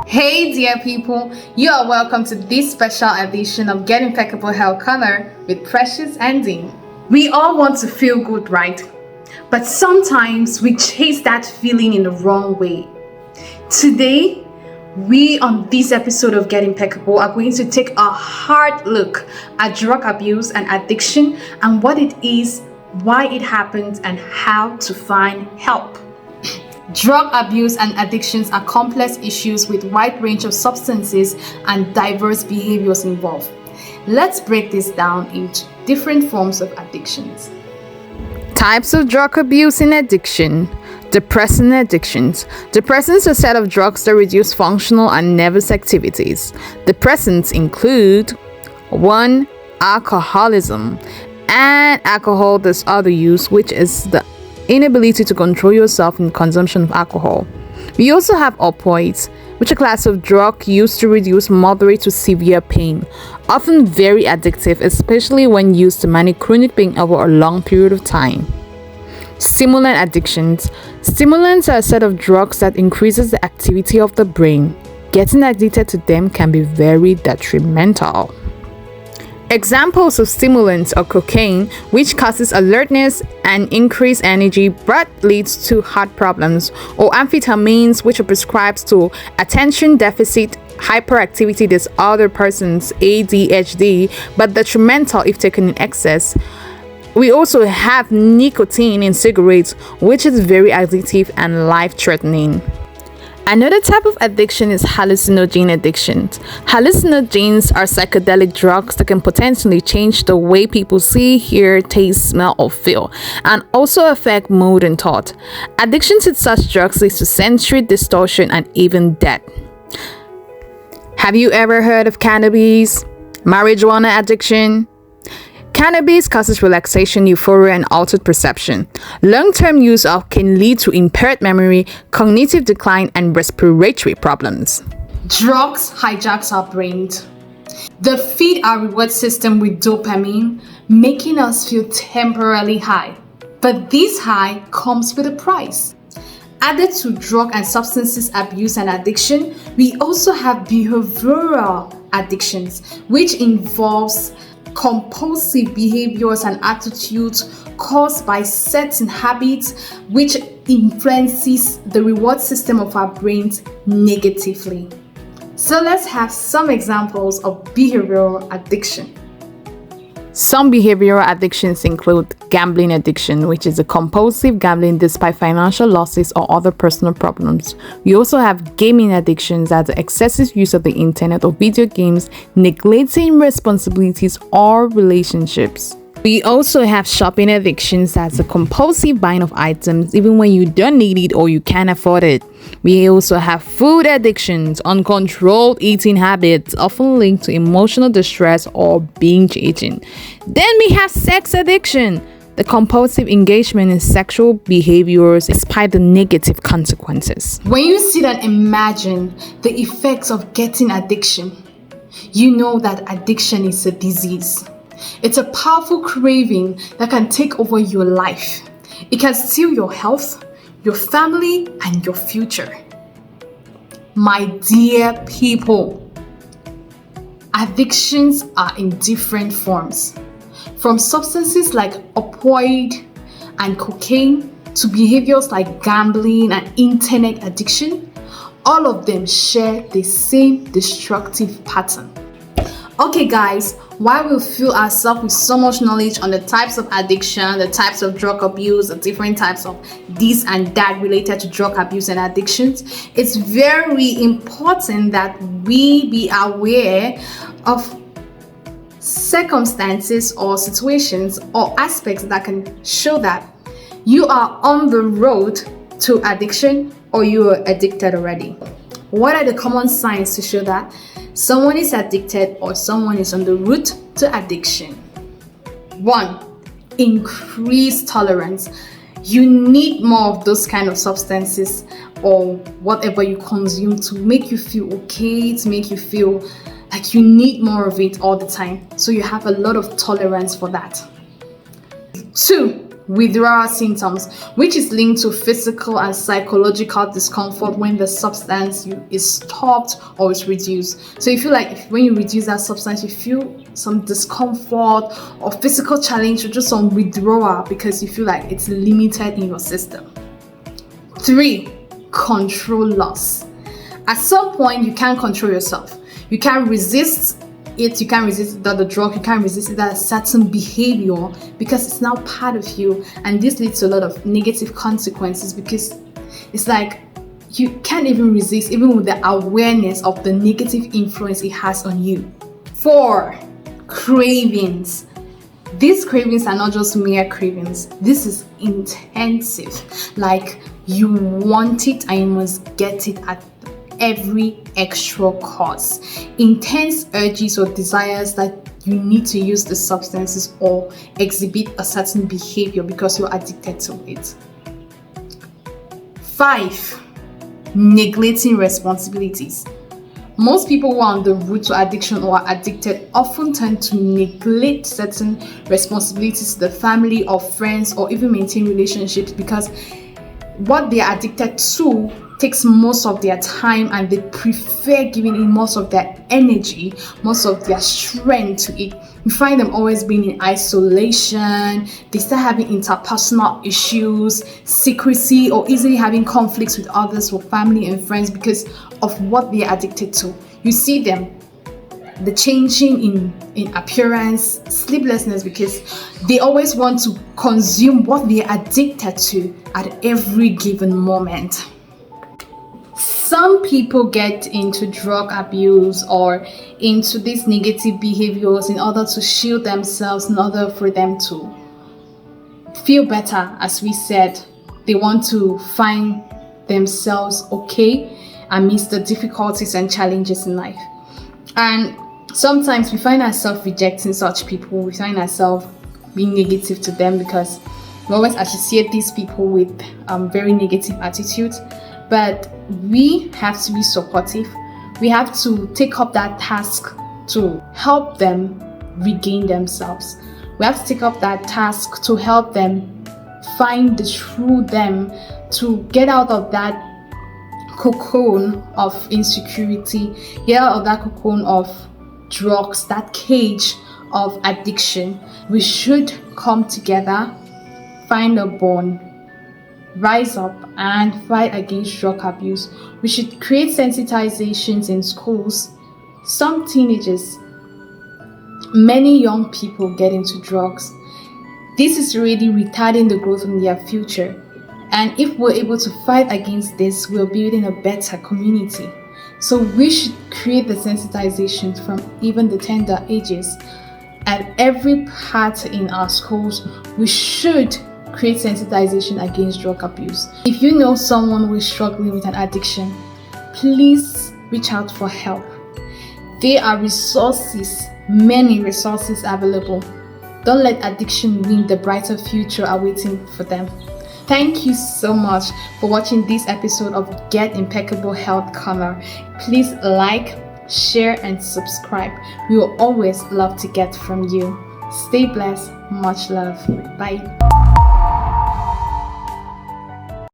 Hey dear people, you are welcome to this special edition of Get Impeccable Health Corner with Precious and Dean. We all want to feel good, right? But sometimes we chase that feeling in the wrong way. Today, we on this episode of Get Impeccable are going to take a hard look at drug abuse and addiction and what it is, why it happens, and how to find help. Drug abuse and addictions are complex issues with a wide range of substances and diverse behaviors involved. Let's break this down into different forms of addictions. Types of drug abuse and addiction. Depressant addictions. Depressants are a set of drugs that reduce functional and nervous activities. Depressants include 1. Alcoholism and alcohol disorder use, which is the inability to control yourself in consumption of alcohol. We also have opioids, which are a class of drug used to reduce moderate to severe pain, often very addictive, especially when used to manage chronic pain over a long period of time. Stimulant addictions. Stimulants are a set of drugs that increases the activity of the brain. Getting addicted to them can be very detrimental. Examples of stimulants are cocaine, which causes alertness and increased energy but leads to heart problems, or amphetamines, which are prescribed to attention deficit hyperactivity disorder persons ADHD, but detrimental if taken in excess. We also have nicotine in cigarettes, which is very addictive and life-threatening. Another type of addiction is hallucinogen addictions. Hallucinogens are psychedelic drugs that can potentially change the way people see, hear, taste, smell, or feel, and also affect mood and thought. Addiction to such drugs leads to sensory distortion and even death. Have you ever heard of cannabis? Marijuana addiction? Cannabis causes relaxation, euphoria, and altered perception. Long-term use of can lead to impaired memory, cognitive decline, and respiratory problems. Drugs hijacks our brains. They feed our reward system with dopamine, making us feel temporarily high. But this high comes with a price. Added to drug and substances abuse and addiction, we also have behavioral addictions, which involves compulsive behaviors and attitudes caused by certain habits which influences the reward system of our brains negatively. So let's have some examples of behavioral addiction. Some behavioral addictions include gambling addiction, which is a compulsive gambling despite financial losses or other personal problems. We also have gaming addictions, as the excessive use of the internet or video games, neglecting responsibilities or relationships. We also have shopping addictions, as a compulsive buying of items even when you don't need it or you can't afford it. We also have food addictions, uncontrolled eating habits, often linked to emotional distress or binge eating. Then we have sex addiction, the compulsive engagement in sexual behaviors despite the negative consequences. When you sit and imagine the effects of getting addiction, you know that addiction is a disease. It's a powerful craving that can take over your life. It can steal your health, your family, and your future. My dear people, addictions are in different forms. From substances like opioid and cocaine to behaviors like gambling and internet addiction, all of them share the same destructive pattern. Okay guys, while we fill ourselves with so much knowledge on the types of addiction, the types of drug abuse, the different types of this and that related to drug abuse and addictions, it's very important that we be aware of circumstances or situations or aspects that can show that you are on the road to addiction or you are addicted already. What are the common signs to show that someone is addicted or someone is on the route to addiction? 1. Increased tolerance. You need more of those kind of substances or whatever you consume to make you feel okay, to make you feel like you need more of it all the time. So you have a lot of tolerance for that. 2. withdrawal symptoms, which is linked to physical and psychological discomfort when the substance is stopped or is reduced. So you feel like when you reduce that substance, you feel some discomfort or physical challenge or just some withdrawal because you feel like it's limited in your system. 3. Control loss. At some point, you can't control yourself. You can't resist it. You can't resist the drug. You can't resist that certain behavior because it's now part of you. And this leads to a lot of negative consequences because it's like you can't even resist, even with the awareness of the negative influence it has on you. 4. Cravings. These cravings are not just mere cravings. This is intensive. Like you want it and you must get it at every extra cost. Intense urges or desires that you need to use the substances or exhibit a certain behavior because you're addicted to it. 5. Neglecting responsibilities. Most people who are on the route to addiction or are addicted often tend to neglect certain responsibilities to the family or friends or even maintain relationships because what they are addicted to takes most of their time and they prefer giving in most of their energy, most of their strength to it. You find them always being in isolation, they start having interpersonal issues, secrecy, or easily having conflicts with others or family and friends because of what they are addicted to. You see them, the changing in appearance, sleeplessness because they always want to consume what they are addicted to at every given moment. Some people get into drug abuse or into these negative behaviors in order to shield themselves, in order for them to feel better. As we said, they want to find themselves okay amidst the difficulties and challenges in life. And sometimes we find ourselves rejecting such people. We find ourselves being negative to them because we always associate these people with very negative attitudes. But we have to be supportive. We have to take up that task to help them regain themselves. We have to take up that task to help them find the true them, to get out of that cocoon of insecurity, get out of that cocoon of drugs, that cage of addiction. We should come together, find a bond, rise up and fight against drug abuse. We should create sensitizations in schools. Some teenagers, many young people get into drugs. This is really retarding the growth in their future. And if we're able to fight against this, we're building a better community. So we should create the sensitizations from even the tender ages. At every part in our schools, we should create sensitization against drug abuse. If you know someone who is struggling with an addiction, please reach out for help. There are resources, many resources available. Don't let addiction win the brighter future awaiting for them. Thank you so much for watching this episode of Get Impeccable Health Corner. Please like, share, and subscribe. We will always love to get from you. Stay blessed. Much love. Bye.